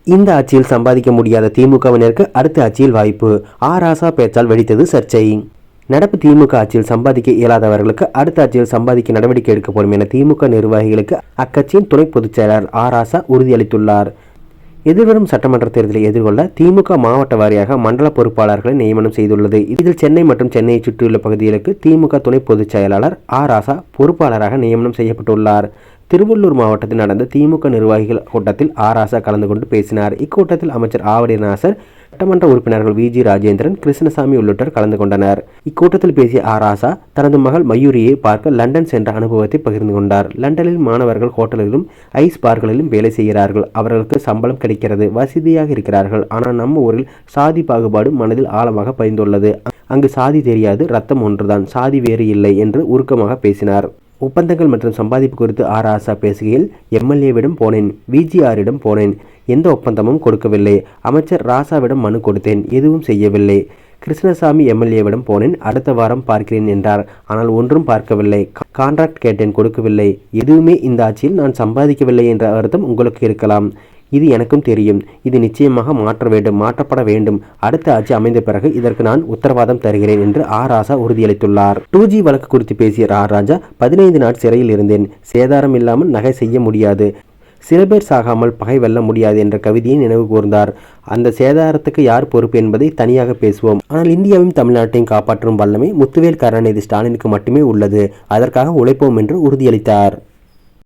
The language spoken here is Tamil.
இந்த ஆட்சியில் சம்பாதிக்க முடியாத திமுகவினருக்கு அடுத்த ஆட்சியில் வாய்ப்பு. ராசா பேச்சால் வெடித்தது சர்ச்சை. நடப்பு திமுக ஆட்சியில் சம்பாதிக்க இயலாதவர்களுக்கு அடுத்த ஆட்சியில் சம்பாதிக்க நடவடிக்கை எடுக்கப்படும் என திமுக நிர்வாகிகளுக்கு அக்கட்சியின் துணை பொதுச் செயலாளர் ராசா உறுதியளித்துள்ளார். எதிர்வரும் சட்டமன்ற தேர்தலை எதிர்கொள்ள திமுக மாவட்ட வாரியாக மண்டல பொறுப்பாளர்களை நியமனம் செய்துள்ளது. இதில் சென்னை மற்றும் சென்னையை சுற்றியுள்ள பகுதிகளுக்கு திமுக துணை பொதுச் செயலாளர் ராசா பொறுப்பாளராக நியமனம் செய்யப்பட்டுள்ளார். திருவள்ளூர் மாவட்டத்தில் நடந்த திமுக நிர்வாகிகள் கூட்டத்தில் ராசா கலந்து கொண்டு பேசினார். இக்கூட்டத்தில் அமைச்சர் ஆவடி நாசர், சட்டமன்ற உறுப்பினர்கள் வி. ஜி. ராஜேந்திரன், கிருஷ்ணசாமி உள்ளிட்டோர் கலந்து கொண்டனர். இக்கூட்டத்தில் பேசிய ராசா தனது மகள் மயூரியை பார்க்க லண்டன் சென்ற அனுபவத்தை பகிர்ந்து கொண்டார். லண்டனில் மாணவர்கள் ஹோட்டல்களிலும் ஐஸ் பார்களிலும் வேலை செய்கிறார்கள். அவர்களுக்கு சம்பளம் கிடைக்கிறது, வசதியாக இருக்கிறார்கள். ஆனால் நம்ம ஊரில் சாதி பாகுபாடு மனதில் ஆழமாக பதிந்துள்ளது. அங்கு சாதி தெரியாது, ரத்தம் ஒன்றுதான், சாதி வேறு இல்லை என்று உருக்கமாக பேசினார். ஒப்பந்தங்கள் மற்றும் சம்பாதிப்பு குறித்து ராசா பேசுகையில், எம்எல்ஏவிடம் போனேன், விஜிஆரிடம் போனேன், எந்த ஒப்பந்தமும் கொடுக்கவில்லை. அமைச்சர் ராசாவிடம் மனு கொடுத்தேன், எதுவும் செய்யவில்லை. கிருஷ்ணசாமி எம்எல்ஏவிடம் போனேன், அடுத்த வாரம் பார்க்கிறேன் என்றார். ஆனால் ஒன்றும் பார்க்கவில்லை. கான்ட்ராக்ட் கேட்டேன், கொடுக்கவில்லை. எதுவுமே இந்த ஆட்சியில் நான் சம்பாதிக்கவில்லை என்ற அர்த்தம் உங்களுக்கு இருக்கலாம். இது எனக்கும் தெரியும். இது நிச்சயமாக மாற்றப்பட வேண்டும். அடுத்த ஆட்சி அமைந்த பிறகு இதற்கு நான் உத்தரவாதம் தருகிறேன் என்று ராசா உறுதியளித்துள்ளார். 2G வழக்கு குறித்து பேசிய ராஜா, 15 நாள் சிறையில் இருந்தேன். சேதாரம் இல்லாமல் நகை செய்ய முடியாது, சில பேர் சாகாமல் பகை வெல்ல முடியாது என்ற கவிதையை நினைவு கூர்ந்தார். அந்த சேதாரத்துக்கு யார் பொறுப்பு என்பதை தனியாக பேசுவோம். ஆனால் இந்தியாவையும் தமிழ்நாட்டையும் காப்பாற்றும் வல்லமை முத்துவேல் கருணாநிதி ஸ்டாலினுக்கு மட்டுமே உள்ளது. அதற்காக உழைப்போம் என்று உறுதியளித்தார்.